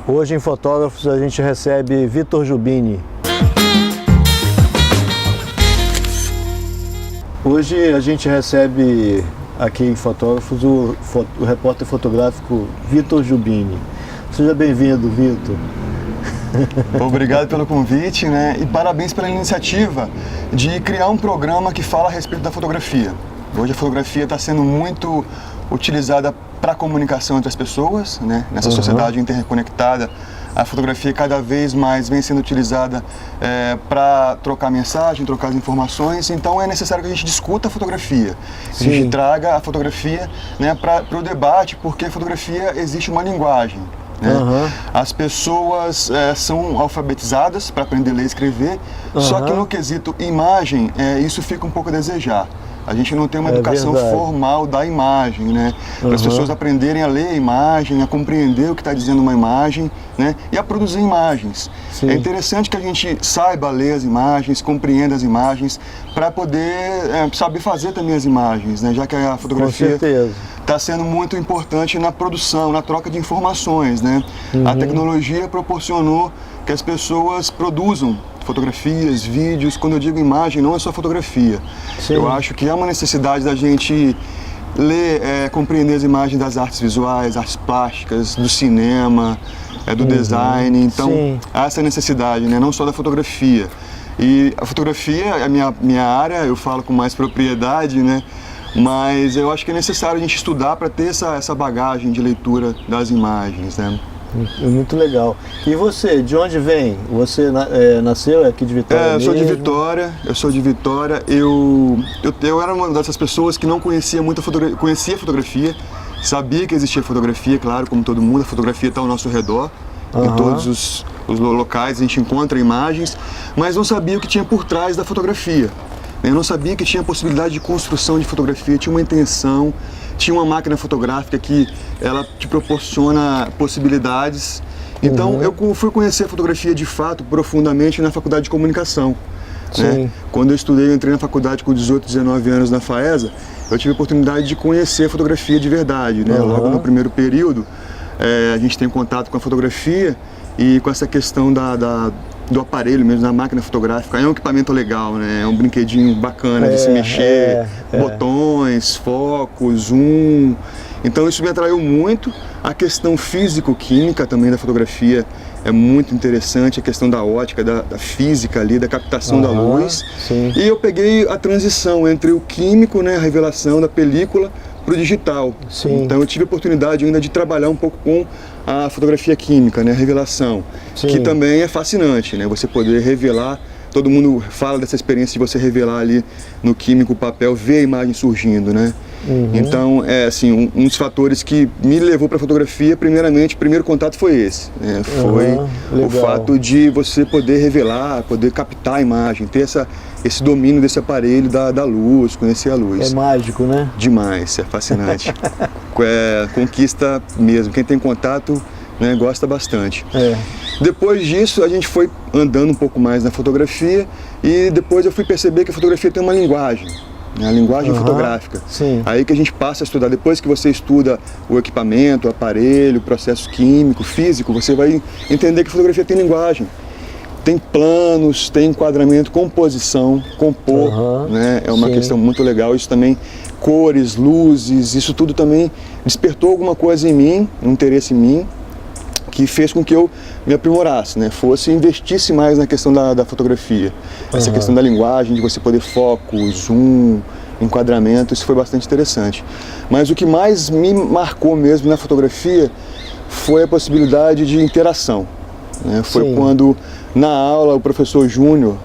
Hoje em Fotógrafos a gente recebe Vitor Jubini. Hoje a gente recebe aqui em Fotógrafos o repórter fotográfico Vitor Jubini. Seja bem-vindo, Vitor. Obrigado pelo convite, né? E parabéns pela iniciativa de criar um programa que fala a respeito da fotografia. Hoje a fotografia está sendo muito utilizada para a comunicação entre as pessoas, né? Nessa sociedade interconectada, a fotografia cada vez mais vem sendo utilizada para trocar mensagem, trocar as informações. Então é necessário que a gente discuta a fotografia, que a gente traga a fotografia, né, para o debate, porque a fotografia existe uma linguagem. Né? As pessoas são alfabetizadas para aprender a ler e escrever, só que no quesito imagem, isso fica um pouco a desejar. A gente não tem uma educação formal da imagem, né? Para as pessoas aprenderem a ler a imagem, a compreender o que está dizendo uma imagem, né? E a produzir imagens. Sim. É interessante que a gente saiba ler as imagens, compreenda as imagens, para poder saber fazer também as imagens, né? Já que a fotografia está sendo muito importante na produção, na troca de informações, né? A tecnologia proporcionou que as pessoas produzam fotografias, vídeos. Quando eu digo imagem, não é só fotografia. Sim. Eu acho que há uma necessidade da gente ler, compreender as imagens das artes visuais, artes plásticas, do cinema, do design. Então, há essa necessidade, né? Não só da fotografia. E a fotografia é a minha área, eu falo com mais propriedade, né? Mas eu acho que é necessário a gente estudar para ter essa bagagem de leitura das imagens, né? Muito legal. E você, de onde vem? Você nasceu aqui de Vitória? Eu sou de Vitória, eu era uma dessas pessoas que não conhecia muito conhecia fotografia, sabia que existia fotografia, claro, como todo mundo, a fotografia está ao nosso redor, em todos os locais a gente encontra imagens, mas não sabia o que tinha por trás da fotografia. Eu não sabia que tinha possibilidade de construção de fotografia, tinha uma intenção, tinha uma máquina fotográfica que ela te proporciona possibilidades. Então eu fui conhecer a fotografia de fato, profundamente, na faculdade de comunicação. Né? Quando eu estudei, eu entrei na faculdade com 18, 19 anos na FAESA, eu tive a oportunidade de conhecer a fotografia de verdade. Né? Logo no primeiro período, a gente tem contato com a fotografia e com essa questão do aparelho mesmo, da máquina fotográfica. É um equipamento legal, né? É um brinquedinho bacana de se mexer, botões, focos, zoom. Então isso me atraiu muito. A questão físico-química também da fotografia é muito interessante, a questão da ótica, da física ali, da captação da luz. E eu peguei a transição entre o químico, né, a revelação da película, para o digital. Então eu tive a oportunidade ainda de trabalhar um pouco com a fotografia química, né, a revelação, que também é fascinante, né, você poder revelar. Todo mundo fala dessa experiência de você revelar ali no químico o papel, ver a imagem surgindo, né? Então, assim, um dos fatores que me levou para a fotografia, primeiramente, o primeiro contato foi esse, né? Foi o fato de você poder revelar, poder captar a imagem, ter esse domínio desse aparelho da luz, conhecer a luz. É mágico, né? Demais, é fascinante. Conquista mesmo, quem tem contato, né, gosta bastante. Depois disso, a gente foi andando um pouco mais na fotografia e depois eu fui perceber que a fotografia tem uma linguagem, né, a linguagem fotográfica. Aí que a gente passa a estudar, depois que você estuda o equipamento, o aparelho, o processo químico, físico, você vai entender que a fotografia tem linguagem. Tem planos, tem enquadramento, composição, compor, né, é uma questão muito legal. Isso também, cores, luzes, isso tudo também despertou alguma coisa em mim, um interesse em mim, que fez com que eu me aprimorasse, né? Investisse mais na questão da fotografia. Essa questão da linguagem, de você poder foco, zoom, enquadramento, isso foi bastante interessante. Mas o que mais me marcou mesmo na fotografia foi a possibilidade de interação. Né? Foi quando, na aula, o professor Júnior,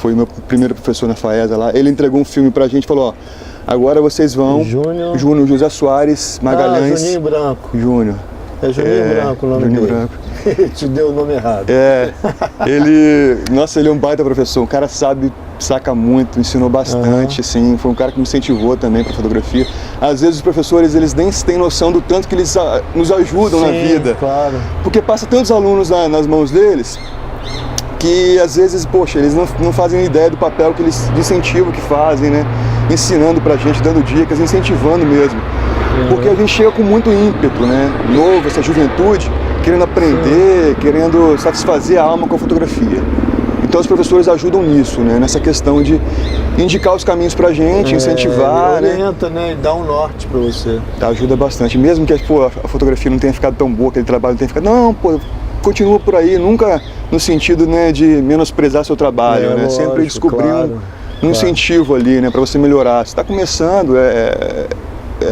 foi meu primeiro professor na FAESA lá, ele entregou um filme pra gente e falou, ó, agora vocês vão... Júnior José Soares Magalhães. Juninho Branco. Júnior. É Juninho Branco o nome Juninho dele. Branco. Te deu o nome errado. Nossa, ele é um baita professor, o cara saca muito, ensinou bastante, assim, foi um cara que me incentivou também para fotografia. Às vezes os professores, eles nem têm noção do tanto que eles nos ajudam na vida. Claro. Porque passa tantos alunos nas mãos deles, que às vezes, poxa, eles não fazem ideia do papel que eles, de incentivo que fazem, né? Ensinando pra gente, dando dicas, incentivando mesmo. porque a gente chega com muito ímpeto, né? Novo, essa juventude, querendo aprender, querendo satisfazer a alma com a fotografia. Então os professores ajudam nisso, né? Nessa questão de indicar os caminhos pra gente, incentivar, orienta, né? E dá um norte pra você. Ajuda bastante, mesmo que pô, a fotografia não tenha ficado tão boa, aquele trabalho não tenha ficado, não, pô, continua por aí, nunca no sentido, né, de menosprezar seu trabalho, né? Lógico, Sempre descobrir claro, um incentivo ali, né, para você melhorar. Você está começando, é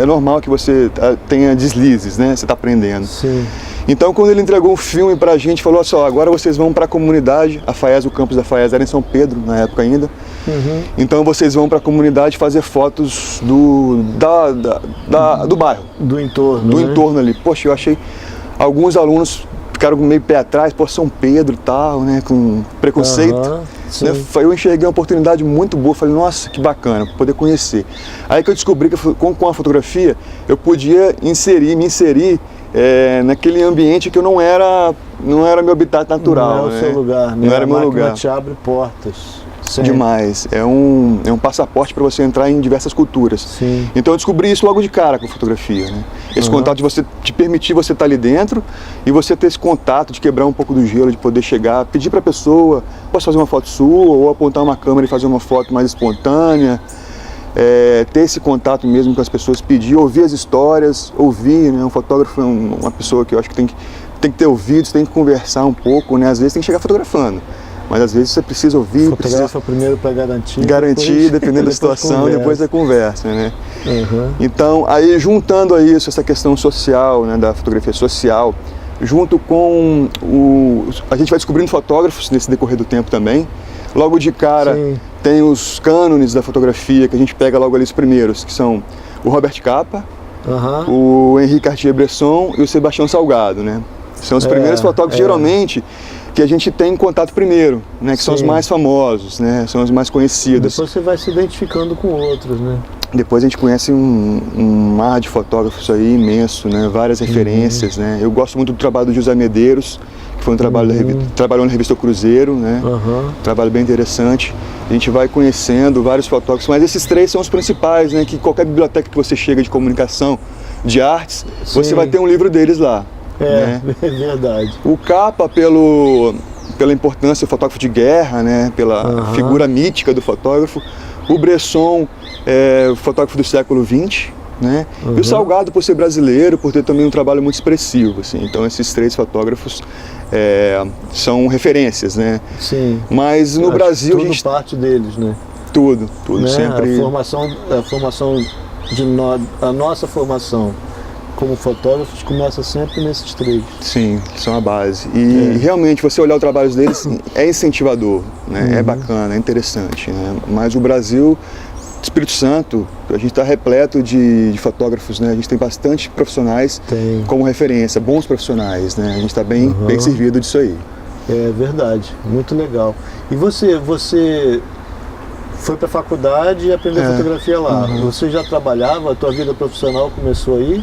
normal que você tenha deslizes, né? Você está aprendendo. Sim. Então, quando ele entregou o filme pra gente, falou assim, ó, agora vocês vão para a comunidade, a FAES, o campus da FAES era em São Pedro, na época ainda. Então vocês vão para a comunidade fazer fotos do bairro. Do entorno, Do né? entorno ali. Poxa, eu achei, alguns alunos ficaram meio pé atrás, pô, São Pedro e tal, né, com preconceito. Né? Eu enxerguei uma oportunidade muito boa, falei, nossa, que bacana, poder conhecer. Aí que eu descobri que com a fotografia eu podia me inserir naquele ambiente que eu não era meu habitat natural. Não é o seu lugar, né? Não era meu lugar. Te abre portas. Demais. É um passaporte para você entrar em diversas culturas. Sim. Então eu descobri isso logo de cara com a fotografia, né? Esse contato de você te permitir você estar ali dentro e você ter esse contato de quebrar um pouco do gelo, de poder chegar, pedir para a pessoa, posso fazer uma foto sua, ou apontar uma câmera e fazer uma foto mais espontânea. Ter esse contato mesmo com as pessoas, pedir, ouvir as histórias, ouvir, né? Um fotógrafo é uma pessoa que eu acho que tem que ter ouvidos, tem que conversar um pouco, né? Às vezes tem que chegar fotografando, mas às vezes você precisa ouvir. Fotografa primeiro para garantir. Garantir, dependendo da situação, depois da conversa, né? Então, aí juntando a isso, essa questão social, né, da fotografia social, junto com a gente vai descobrindo fotógrafos nesse decorrer do tempo também. Logo de cara, tem os cânones da fotografia, que a gente pega logo ali os primeiros, que são o Robert Capa, o Henri Cartier-Bresson e o Sebastião Salgado, né? São os primeiros fotógrafos, geralmente, que a gente tem contato primeiro, né? Que são os mais famosos, né? São os mais conhecidos. Depois você vai se identificando com outros, né? Depois a gente conhece um mar de fotógrafos aí imenso, né? Várias referências, né? Eu gosto muito do trabalho do José Medeiros, que foi um trabalho trabalhou na revista O Cruzeiro, né? Trabalho bem interessante. A gente vai conhecendo vários fotógrafos, mas esses três são os principais, né? Que qualquer biblioteca que você chega de comunicação, de artes, você vai ter um livro deles lá. É verdade. O Capa pela importância do fotógrafo de guerra, né? Pela figura mítica do fotógrafo. O Bresson o fotógrafo do século XX, né? E o Salgado por ser brasileiro, por ter também um trabalho muito expressivo, assim. Então esses três fotógrafos são referências, né? Sim. Mas no Brasil tudo a gente parte deles, né? Tudo, Né? sempre. A nossa formação como fotógrafos começa sempre nesses três. Sim, são a base. E realmente, você olhar o trabalho deles é incentivador, né? É bacana, é interessante, né? Mas o Brasil, Espírito Santo, a gente está repleto de fotógrafos, né? A gente tem bastante profissionais como referência, bons profissionais, né? A gente está bem servido disso aí. É verdade, muito legal. E você foi para a faculdade e aprendeu fotografia lá. Você já trabalhava, a tua vida profissional começou aí?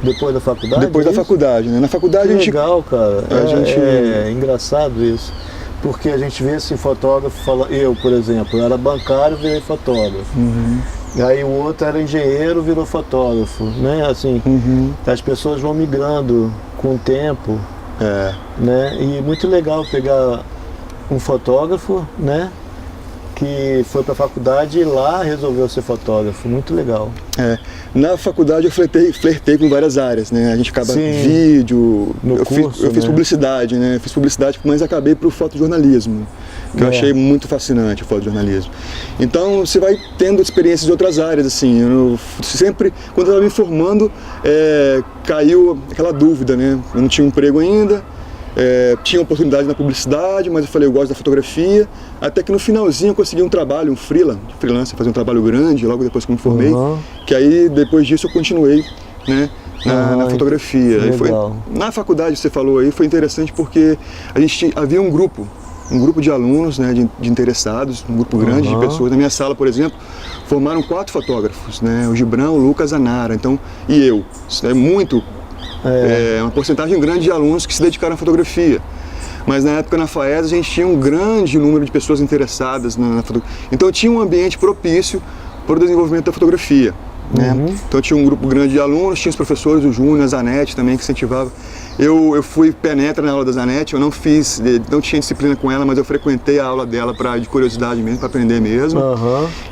Depois da faculdade? Depois da faculdade, né? Na faculdade que a gente... legal, cara. É engraçado isso. Porque a gente vê esse fotógrafo, eu, por exemplo, era bancário, virei fotógrafo. Aí o outro era engenheiro, virou fotógrafo, né? Assim, as pessoas vão migrando com o tempo, né? E muito legal pegar um fotógrafo, né? Que foi para a faculdade e lá resolveu ser fotógrafo, muito legal. Na faculdade eu flertei com várias áreas, né? A gente acaba vídeo, eu fiz publicidade, né? Fiz publicidade, mas acabei para o fotojornalismo, que eu achei muito fascinante o fotojornalismo. Então você vai tendo experiências de outras áreas, assim. Eu sempre, quando eu estava me formando, caiu aquela dúvida, né? Eu não tinha um emprego ainda. Tinha oportunidade na publicidade, mas eu falei, eu gosto da fotografia, até que no finalzinho eu consegui um trabalho, um freelancer, fazer um trabalho grande, logo depois que eu me formei, que aí depois disso eu continuei, né, na fotografia. Aí na faculdade, você falou aí, foi interessante porque havia um grupo de alunos, né, de interessados, um grupo grande de pessoas. Na minha sala, por exemplo, formaram 4 fotógrafos, né, o Gibran, o Lucas, a Nara, então, e eu. Isso é muito... uma porcentagem grande de alunos que se dedicaram à fotografia. Mas na época na FAES a gente tinha um grande número de pessoas interessadas na fotografia. Então tinha um ambiente propício para o desenvolvimento da fotografia, né? Então tinha um grupo grande de alunos, tinha os professores, o Júnior, a Zanetti também, que incentivavam. Eu fui penetra na aula da Zanetti, eu não tinha disciplina com ela, mas eu frequentei a aula dela de curiosidade mesmo, para aprender mesmo.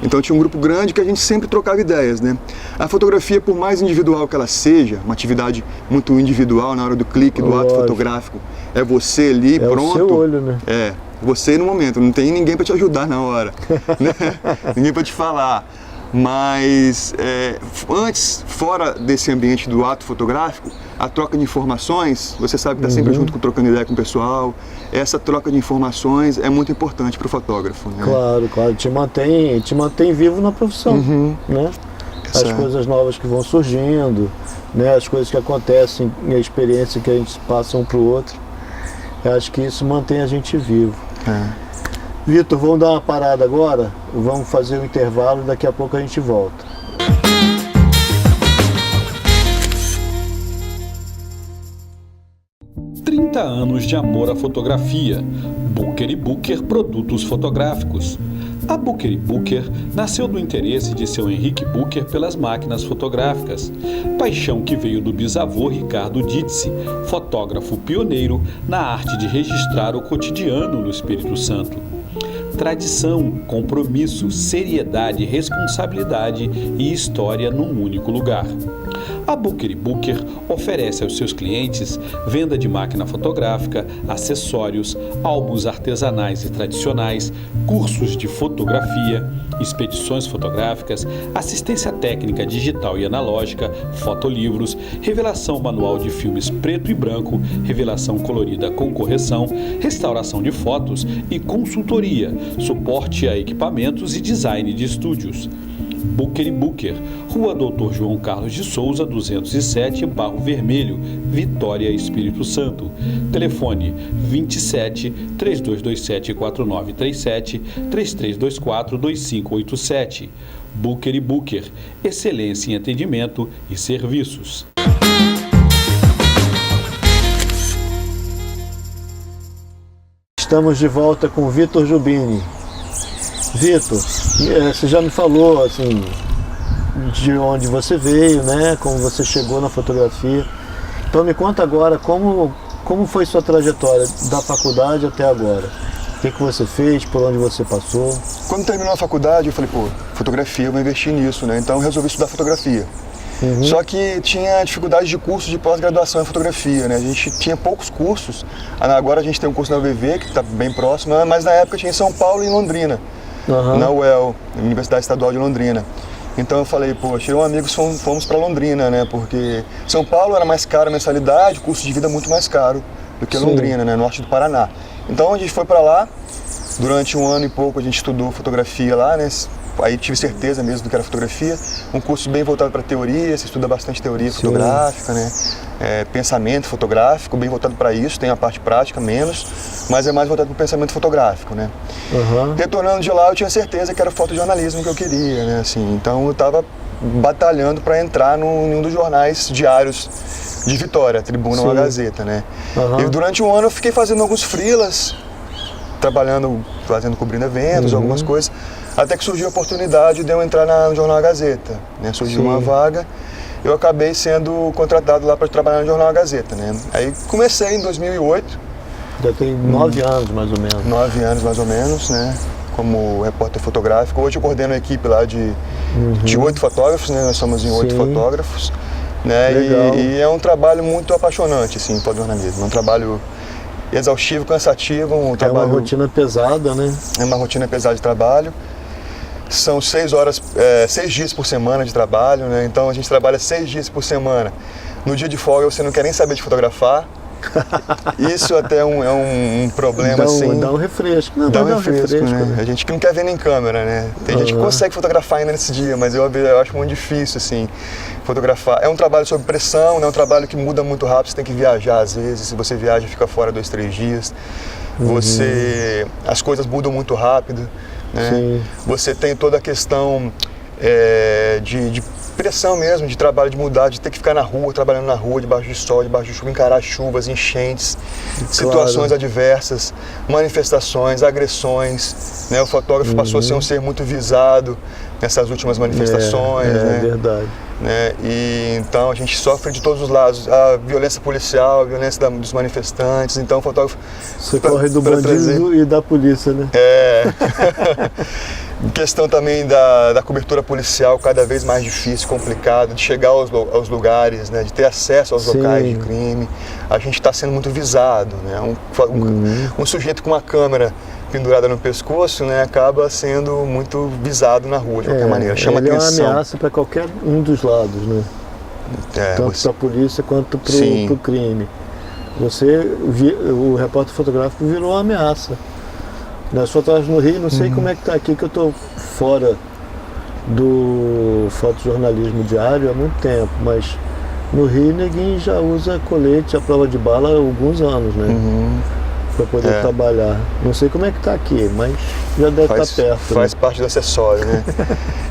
Então tinha um grupo grande que a gente sempre trocava ideias, né? A fotografia, por mais individual que ela seja, uma atividade muito individual na hora do clique, do ato fotográfico, é você ali, pronto. É o seu olho, né? É, você no momento, não tem ninguém para te ajudar na hora, né? Ninguém para te falar. Mas antes, fora desse ambiente do ato fotográfico, a troca de informações, você sabe que está sempre junto, trocando ideia com o pessoal. Essa troca de informações é muito importante para o fotógrafo, né? Claro, te mantém vivo na profissão, né? As coisas novas que vão surgindo, né? As coisas que acontecem, a experiência que a gente passa um para o outro. Eu acho que isso mantém a gente vivo. Vitor, vamos dar uma parada agora, vamos fazer um intervalo e daqui a pouco a gente volta. Trinta anos de amor à fotografia. Booker & Booker Produtos Fotográficos. A Booker & Booker nasceu do interesse de seu Henrique Booker pelas máquinas fotográficas, paixão que veio do bisavô Ricardo Dizzi, fotógrafo pioneiro na arte de registrar o cotidiano no Espírito Santo. Tradição, compromisso, seriedade, responsabilidade e história num único lugar. A Booker & Booker oferece aos seus clientes venda de máquina fotográfica, acessórios, álbuns artesanais e tradicionais, cursos de fotografia, expedições fotográficas, assistência técnica digital e analógica, fotolivros, revelação manual de filmes preto e branco, revelação colorida com correção, restauração de fotos e consultoria, suporte a equipamentos e design de estúdios. Booker & Booker, Rua Dr. João Carlos de Souza, 207, Barro Vermelho, Vitória, Espírito Santo. Telefone 27 3227 4937 3324 2587. Booker & Booker, excelência em atendimento e serviços. Estamos de volta com Vitor Jubini. Vitor, você já me falou assim de onde você veio, né? Como você chegou na fotografia. Então me conta agora como foi sua trajetória da faculdade até agora. O que você fez, por onde você passou? Quando terminou a faculdade, eu falei, fotografia, eu vou investir nisso, né? Então eu resolvi estudar fotografia. Só que tinha dificuldade de curso de pós-graduação em fotografia, né? A gente tinha poucos cursos. Agora a gente tem um curso na UVV, que está bem próximo, mas na época tinha em São Paulo e em Londrina. Na UEL, Universidade Estadual de Londrina. Então eu falei, poxa, eu e amigos fomos para Londrina, né? Porque São Paulo era mais caro a mensalidade, o custo de vida muito mais caro do que Londrina, né? Norte do Paraná. Então a gente foi para lá, durante um ano e pouco a gente estudou fotografia lá, né? Aí tive certeza mesmo do que era fotografia, um curso bem voltado para teoria, você estuda bastante teoria fotográfica, né? Pensamento fotográfico, bem voltado para isso, tem a parte prática menos, mas é mais voltado para o pensamento fotográfico, né? Retornando de lá, eu tinha certeza que era fotojornalismo que eu queria, né? Assim, então eu estava batalhando para entrar num dos jornais diários de Vitória, a Tribuna ou a Gazeta, né? E durante um ano eu fiquei fazendo alguns freelas, cobrindo eventos, algumas coisas, até que surgiu a oportunidade de eu entrar no jornal A Gazeta, né? Surgiu uma vaga, eu acabei sendo contratado lá para trabalhar no jornal A Gazeta, né? Aí comecei em 2008. Já tem 9 anos mais ou menos. 9 anos mais ou menos, né? Como repórter fotográfico. Hoje eu coordeno a equipe lá de 8 fotógrafos, né? Nós somos em 8 fotógrafos, né? E é um trabalho muito apaixonante, assim, fotojornalismo. É um trabalho exaustivo, cansativo, trabalho... É uma rotina pesada, né? É uma rotina pesada de trabalho. São 6 dias por semana de trabalho, né? Então a gente trabalha 6 dias por semana. No dia de folga você não quer nem saber de fotografar. Isso até é um problema, assim. Dá um refresco. Não, dá um refresco, né? A gente que não quer ver nem câmera, né? Tem gente que consegue fotografar ainda nesse dia, mas eu acho muito difícil, assim, fotografar. É um trabalho sob pressão, né? É um trabalho que muda muito rápido, você tem que viajar às vezes. Se você viaja, fica fora 2, 3 dias. As coisas mudam muito rápido, né? Você tem toda a questão de pressão mesmo de trabalho, de mudar, de ter que ficar na rua, trabalhando na rua, debaixo de sol, debaixo de chuva, encarar chuvas, enchentes, situações adversas, manifestações, agressões, né? O fotógrafo passou a ser um ser muito visado nessas últimas manifestações, né? É verdade. Né? E então a gente sofre de todos os lados, a violência policial, a violência dos manifestantes, então o fotógrafo... Você corre do bandido e da polícia, né? Questão também da cobertura policial cada vez mais difícil, complicado, de chegar aos lugares, né? De ter acesso aos locais de crime. A gente está sendo muito visado, né? Um sujeito com uma câmera pendurada no pescoço, né, acaba sendo muito visado na rua de qualquer maneira, chama atenção. É uma ameaça para qualquer um dos lados, né? Tanto para a polícia quanto para o crime. O repórter fotográfico virou uma ameaça. Nas fotógrafas no Rio, não sei como é que está aqui, que eu estou fora do fotojornalismo diário há muito tempo, mas no Rio ninguém já usa colete à prova de bala há alguns anos, né? Para poder trabalhar. Não sei como é que está aqui, mas já deve estar perto. Faz parte do acessório, né?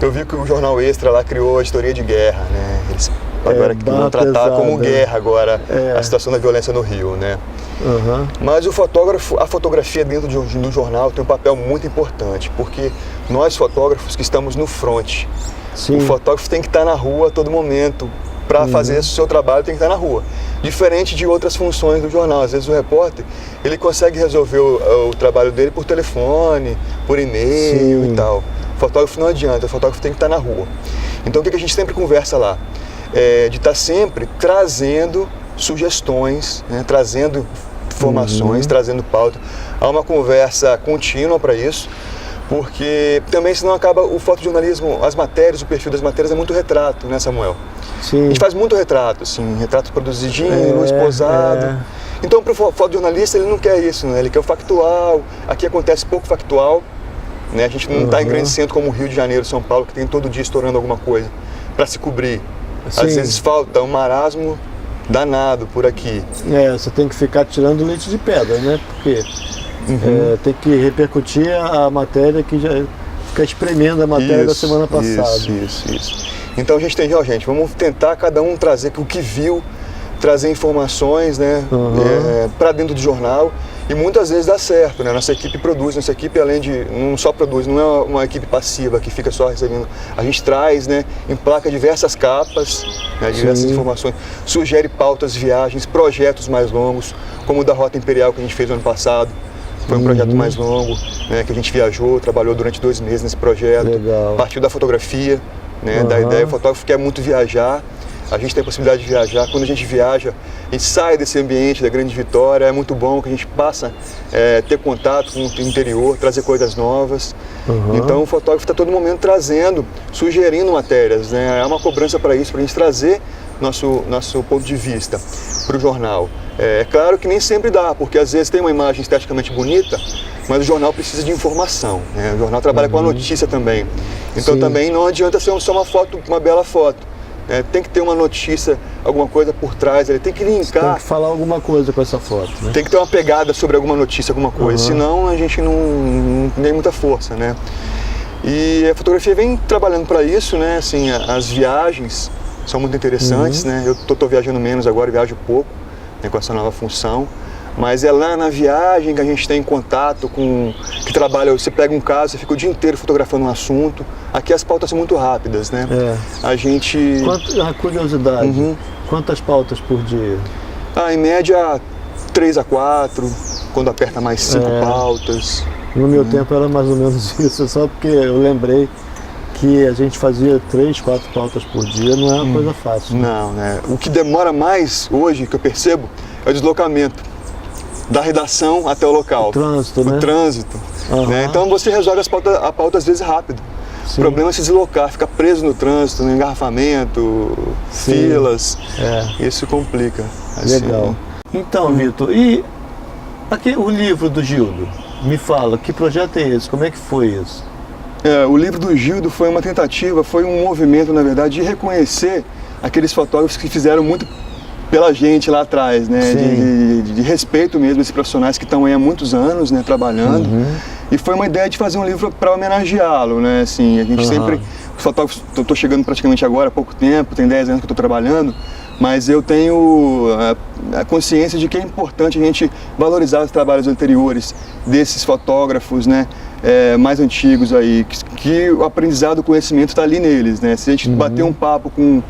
Eu vi que o Jornal Extra lá criou a editoria de guerra, né? Eles agora vão tratar como guerra agora a situação da violência no Rio, né? Mas a fotografia dentro do jornal tem um papel muito importante, porque nós fotógrafos que estamos no front, o fotógrafo tem que estar na rua a todo momento. Para fazer o seu trabalho tem que estar na rua. Diferente de outras funções do jornal. Às vezes o repórter, ele consegue resolver o trabalho dele por telefone, por e-mail e tal. O fotógrafo não adianta, o fotógrafo tem que estar na rua. Então o que a gente sempre conversa lá? De estar sempre trazendo sugestões, né? Trazendo informações, trazendo pauta. Há uma conversa contínua para isso. Porque também senão acaba o fotojornalismo, as matérias, o perfil das matérias é muito retrato, né, Samuel? A gente faz muito retrato, assim, retrato produzidinho, esposado. Então para o fotojornalista ele não quer isso, né? Ele quer o factual, aqui acontece pouco factual, né? A gente não está em grande centro como o Rio de Janeiro, São Paulo, que tem todo dia estourando alguma coisa para se cobrir. Às vezes falta um marasmo danado por aqui. Você tem que ficar tirando leite de pedra, né? Porque... tem que repercutir a matéria que já fica espremendo a matéria da semana passada. Isso. Então a gente tem, gente, vamos tentar cada um trazer o que viu, trazer informações, né, para dentro do jornal, e muitas vezes dá certo, né? Nossa equipe produz, nossa equipe além de, não só produz, não é uma equipe passiva que fica só recebendo, a gente traz, né, emplaca diversas capas, né, diversas informações, sugere pautas, viagens, projetos mais longos, como o da Rota Imperial que a gente fez no ano passado. Foi um projeto mais longo, né, que a gente viajou, trabalhou durante 2 meses nesse projeto. Legal. Partiu da fotografia, né, da ideia. O fotógrafo quer muito viajar, a gente tem a possibilidade de viajar. Quando a gente viaja, a gente sai desse ambiente da Grande Vitória, é muito bom que a gente passa a ter contato com o interior, trazer coisas novas. Então o fotógrafo está a todo momento trazendo, sugerindo matérias, né? Há uma cobrança para isso, para a gente trazer nosso ponto de vista para o jornal. É claro que nem sempre dá, porque às vezes tem uma imagem esteticamente bonita, mas o jornal precisa de informação, né? O jornal trabalha com a notícia também. Então também não adianta ser só uma foto, uma bela foto. Tem que ter uma notícia, alguma coisa por trás, ele tem que linkar. Tem que falar alguma coisa com essa foto, né? Tem que ter uma pegada sobre alguma notícia, alguma coisa, senão a gente não tem muita força, né? E a fotografia vem trabalhando para isso, né? Assim, as viagens são muito interessantes, né? Eu tô viajando menos agora, viajo pouco, né, com essa nova função. Mas é lá na viagem que a gente tem contato com... que trabalha, você pega um caso, você fica o dia inteiro fotografando um assunto. Aqui as pautas são muito rápidas, né? A gente... A curiosidade, quantas pautas por dia? Em média 3 a 4, quando aperta mais 5 pautas. No meu tempo era mais ou menos isso, só porque eu lembrei que a gente fazia 3, 4 pautas por dia, não é uma coisa fácil. Não, né? O que demora mais hoje, que eu percebo, é o deslocamento da redação até o local. O trânsito. Né? Então você resolve a pauta às vezes rápido. O problema é se deslocar, ficar preso no trânsito, no engarrafamento, filas. Isso complica. Assim. Legal. Então, Vitor, e aqui o livro do Gildo? Me fala, que projeto é esse? Como é que foi isso? O livro do Gildo foi uma tentativa, foi um movimento, na verdade, de reconhecer aqueles fotógrafos que fizeram muito pela gente lá atrás, né? De respeito mesmo a esses profissionais que estão aí há muitos anos, né, trabalhando. E foi uma ideia de fazer um livro para homenageá-lo, né? Assim, a gente sempre fotógrafo, estou chegando praticamente agora, há pouco tempo, tem 10 anos que eu estou trabalhando, mas eu tenho a consciência de que é importante a gente valorizar os trabalhos anteriores desses fotógrafos, né, mais antigos aí, que o aprendizado, o conhecimento está ali neles, né? Se a gente bater um papo com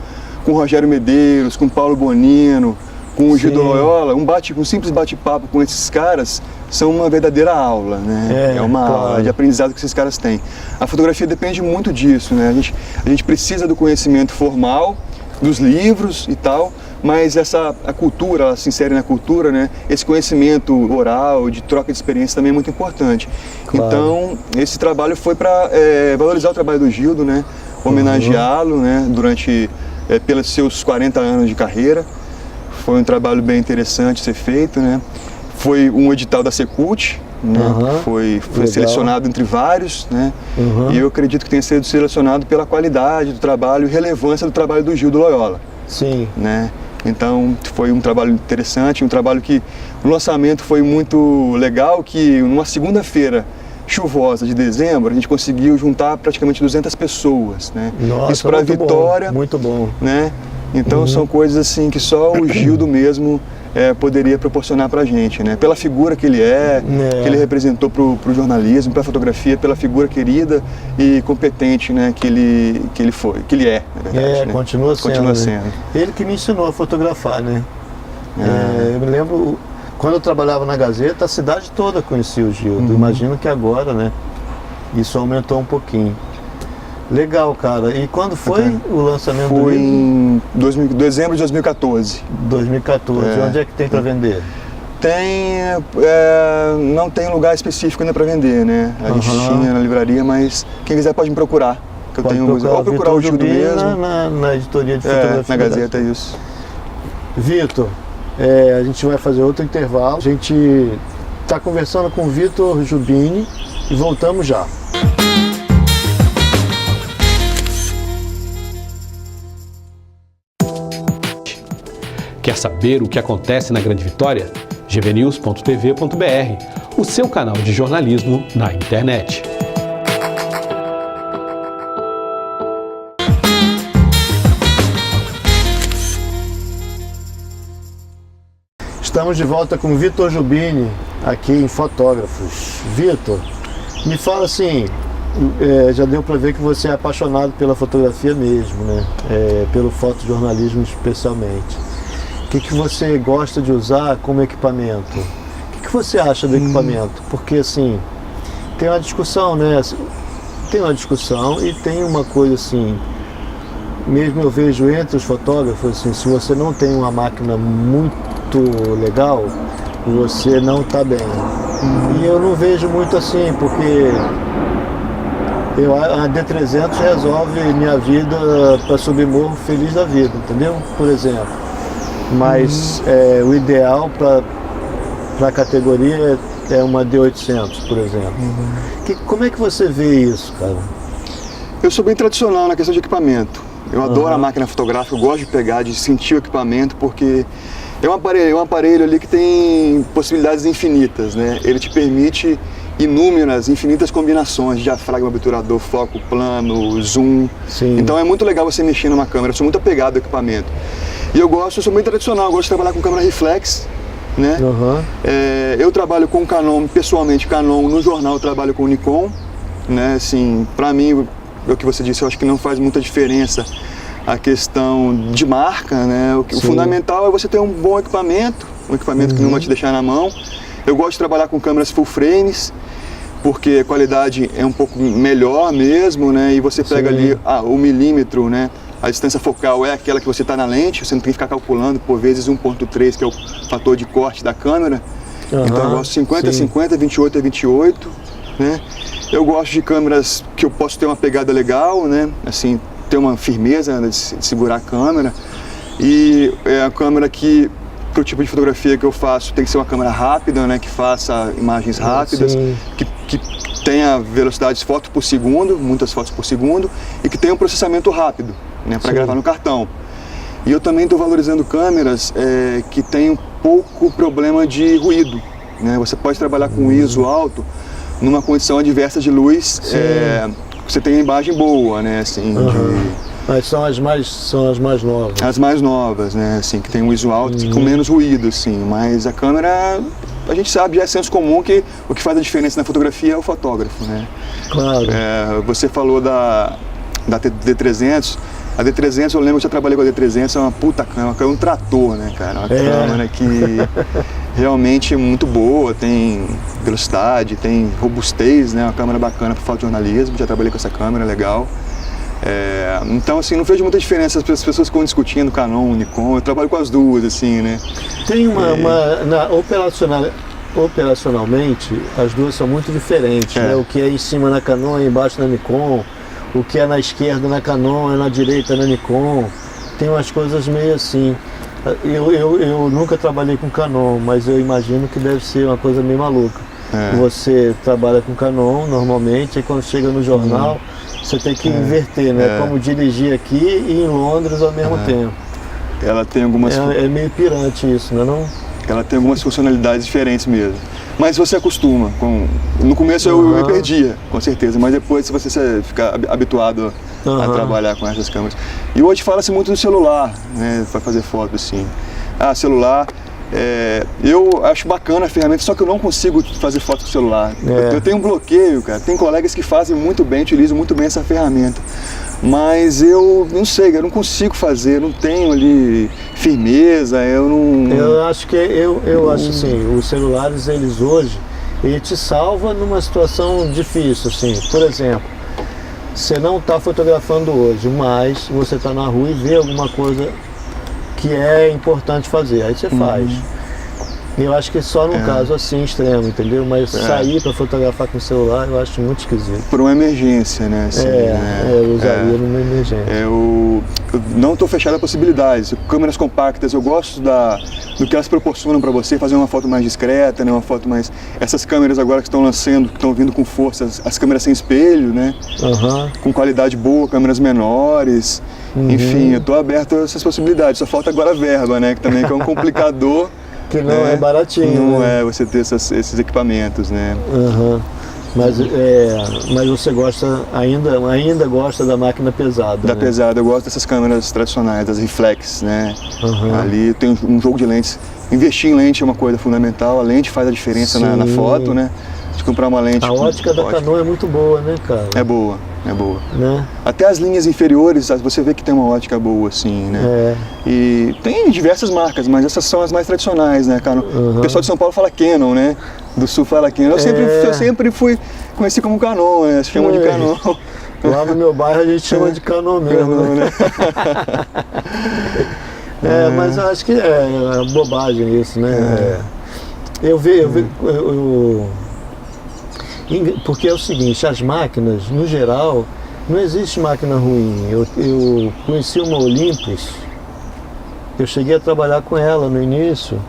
o Rogério Medeiros, com o Paulo Bonino, com o Gildo Loyola, um simples bate-papo com esses caras são uma verdadeira aula, né? É uma aula de aprendizado que esses caras têm. A fotografia depende muito disso, né? A gente precisa do conhecimento formal, dos livros e tal, mas a cultura, ela se insere na cultura, né? Esse conhecimento oral, de troca de experiência também é muito importante. Claro. Então, esse trabalho foi para valorizar o trabalho do Gildo, né? Homenageá-lo, né? Pelos seus 40 anos de carreira. Foi um trabalho bem interessante ser feito, né? Foi um edital da Secult, né? Foi selecionado entre vários, né? E eu acredito que tenha sido selecionado pela qualidade do trabalho e relevância do trabalho do Gildo Loyola. Sim. Né? Então foi um trabalho interessante, um trabalho que o lançamento foi muito legal, que numa segunda-feira chuvosa de dezembro a gente conseguiu juntar praticamente 200 pessoas, né? Nossa, isso para Vitória, muito bom, né? Então são coisas assim que só o Gildo mesmo poderia proporcionar pra gente, né? Pela figura que ele que ele representou pro jornalismo, pra fotografia, pela figura querida e competente, né? Que ele é, na verdade, né? Continua sendo. Né? Ele que me ensinou a fotografar, né? Eu me lembro, quando eu trabalhava na Gazeta, a cidade toda conhecia o Gildo. Imagino que agora, né? Isso aumentou um pouquinho. Legal, cara. E quando foi o lançamento do livro? Foi em dezembro de 2014. 2014. Onde é que tem para vender? Tem, não tem lugar específico ainda para vender, né? A gente tinha na livraria, mas quem quiser pode me procurar. Que eu tenho ou procurar o Gildo mesmo. Na editoria de fotografia. Na Gazeta, isso. Vitor, a gente vai fazer outro intervalo. A gente está conversando com o Vitor Jubini e voltamos já. Quer saber o que acontece na Grande Vitória? gvnews.tv.br, o seu canal de jornalismo na internet. Estamos de volta com o Vitor Jubini, aqui em Fotógrafos. Vitor, me fala assim, já deu para ver que você é apaixonado pela fotografia mesmo, né? Pelo fotojornalismo especialmente. O que você gosta de usar como equipamento? O que você acha do equipamento? Porque assim, tem uma discussão, né? Tem uma discussão e tem uma coisa assim, mesmo eu vejo entre os fotógrafos, assim, se você não tem uma máquina muito legal, você não está bem. E eu não vejo muito assim, porque a D300 resolve minha vida para subir morro feliz da vida, entendeu? Por exemplo. Mas o ideal para a categoria é uma D800, por exemplo. Como é que você vê isso, cara? Eu sou bem tradicional na questão de equipamento. Eu adoro a máquina fotográfica, eu gosto de pegar, de sentir o equipamento, porque é um aparelho ali que tem possibilidades infinitas, né? Ele te permite infinitas combinações de diafragma, obturador, foco, plano, zoom. Sim. Então é muito legal você mexer numa câmera, eu sou muito apegado ao equipamento. E eu sou muito tradicional, eu gosto de trabalhar com câmera reflex, né? Eu trabalho com Canon, pessoalmente Canon, no jornal eu trabalho com Nikon, né? Assim, pra mim, o que você disse, eu acho que não faz muita diferença a questão de marca, né? O fundamental é você ter um bom equipamento, que não vai te deixar na mão. Eu gosto de trabalhar com câmeras full frames, porque a qualidade é um pouco melhor mesmo, né? E você pega ali o milímetro, né? A distância focal é aquela que você está na lente, você não tem que ficar calculando por vezes 1.3, que é o fator de corte da câmera. Então eu gosto de 50 a 50, 28 a 28, né? Eu gosto de câmeras que eu posso ter uma pegada legal, né? Assim, ter uma firmeza de segurar a câmera. E é a câmera que, para o tipo de fotografia que eu faço, tem que ser uma câmera rápida, né? Que faça imagens rápidas, que tenha velocidades de foto por segundo, muitas fotos por segundo, e que tenha um processamento rápido, né? Para gravar no cartão. E eu também estou valorizando câmeras que têm pouco problema de ruído, né? Você pode trabalhar com ISO alto numa condição adversa de luz, você tem a imagem boa, né, assim, Mas são as mais novas. as mais novas, né, assim, que tem um visual com menos ruído, assim, mas a câmera, a gente sabe, já é senso comum que o que faz a diferença na fotografia é o fotógrafo, né. Claro. Você falou da D300, a D300, eu lembro que eu já trabalhei com a D300, é uma puta câmera, é um trator, né, cara, uma câmera que realmente é muito boa, tem velocidade, tem robustez, né, uma câmera bacana para fotojornalismo, já trabalhei com essa câmera, legal. Então, assim, não vejo muita diferença, as pessoas ficam discutindo Canon, Nikon, eu trabalho com as duas, assim, né. Tem operacionalmente, as duas são muito diferentes, né? O que é em cima na Canon e embaixo na Nikon, o que é na esquerda na Canon é na direita na Nikon, tem umas coisas meio assim. Eu nunca trabalhei com Canon, mas eu imagino que deve ser uma coisa meio maluca. Você trabalha com Canon normalmente, e quando chega no jornal, você tem que inverter, né? Como dirigir aqui e em Londres ao mesmo tempo. Ela tem algumas... É meio pirante isso, não? Ela tem algumas funcionalidades diferentes mesmo. Mas você acostuma. No começo eu me perdia, com certeza, mas depois você fica habituado a trabalhar com essas câmeras. E hoje fala-se muito do celular, né, para fazer foto, assim. Celular, eu acho bacana a ferramenta, só que eu não consigo fazer foto com celular. Eu tenho um bloqueio, cara. Tem colegas que fazem muito bem, utilizam muito bem essa ferramenta. Mas eu não sei, eu não consigo fazer, não tenho ali firmeza, eu não... Eu acho assim, os celulares, eles hoje, ele te salva numa situação difícil, assim. Por exemplo, você não está fotografando hoje, mas você está na rua e vê alguma coisa que é importante fazer, aí você faz. Eu acho que só num caso assim extremo, entendeu? Mas sair para fotografar com o celular eu acho muito esquisito. Por uma emergência, né? Assim, eu usaria numa emergência. Eu não estou fechado a possibilidades. Câmeras compactas, eu gosto do que elas proporcionam para você, fazer uma foto mais discreta, né? Uma foto mais... Essas câmeras agora que estão lançando, que estão vindo com força, as câmeras sem espelho, né? Com qualidade boa, câmeras menores. Enfim, eu estou aberto a essas possibilidades. Só falta agora a verba, né? Que também é um complicador. Que não é baratinho. Não né? é você ter esses equipamentos, né? Mas você ainda gosta da máquina pesada. Da né? pesada, eu gosto dessas câmeras tradicionais, das reflex, né? Ali tem um jogo de lentes. Investir em lente é uma coisa fundamental, a lente faz a diferença na foto, né? De comprar uma lente. A ótica da Canon é muito boa, né, cara? É boa. Né? Até as linhas inferiores, você vê que tem uma ótica boa, assim, né? E tem diversas marcas, mas essas são as mais tradicionais, né, cara? O pessoal de São Paulo fala Canon, né? Do Sul fala Canon. Eu sempre fui conhecido como Canon, né? Se chamam de Canon. Lá no meu bairro a gente chama de Canon mesmo, né? Mas eu acho que é bobagem isso, né? Porque é o seguinte, as máquinas, no geral, não existe máquina ruim. Eu conheci uma Olympus, eu cheguei a trabalhar com ela no início,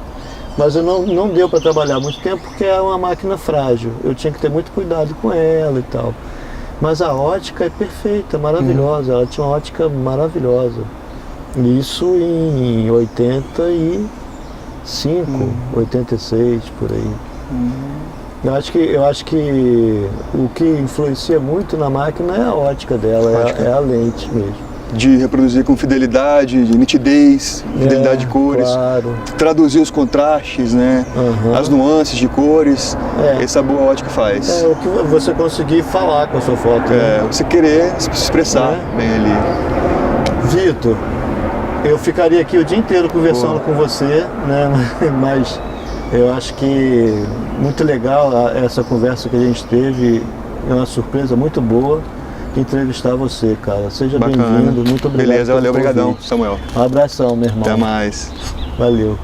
mas eu não deu para trabalhar muito tempo porque é uma máquina frágil. Eu tinha que ter muito cuidado com ela e tal. Mas a ótica é perfeita, maravilhosa. Ela tinha uma ótica maravilhosa. Isso em 85, 86, por aí. Eu acho que o que influencia muito na máquina é a ótica dela, é a lente mesmo. De reproduzir com fidelidade, de nitidez, fidelidade de cores, traduzir os contrastes, né? As nuances de cores, essa boa ótica faz. O que você conseguir falar com a sua foto. Né? Você querer se expressar bem ali. Vitor, eu ficaria aqui o dia inteiro conversando com você, né? Mas eu acho que muito legal essa conversa que a gente teve, é uma surpresa muito boa entrevistar você, cara. Seja bem-vindo, muito obrigado. Beleza, valeu, obrigadão, Samuel. Um abração, meu irmão. Até mais. Valeu.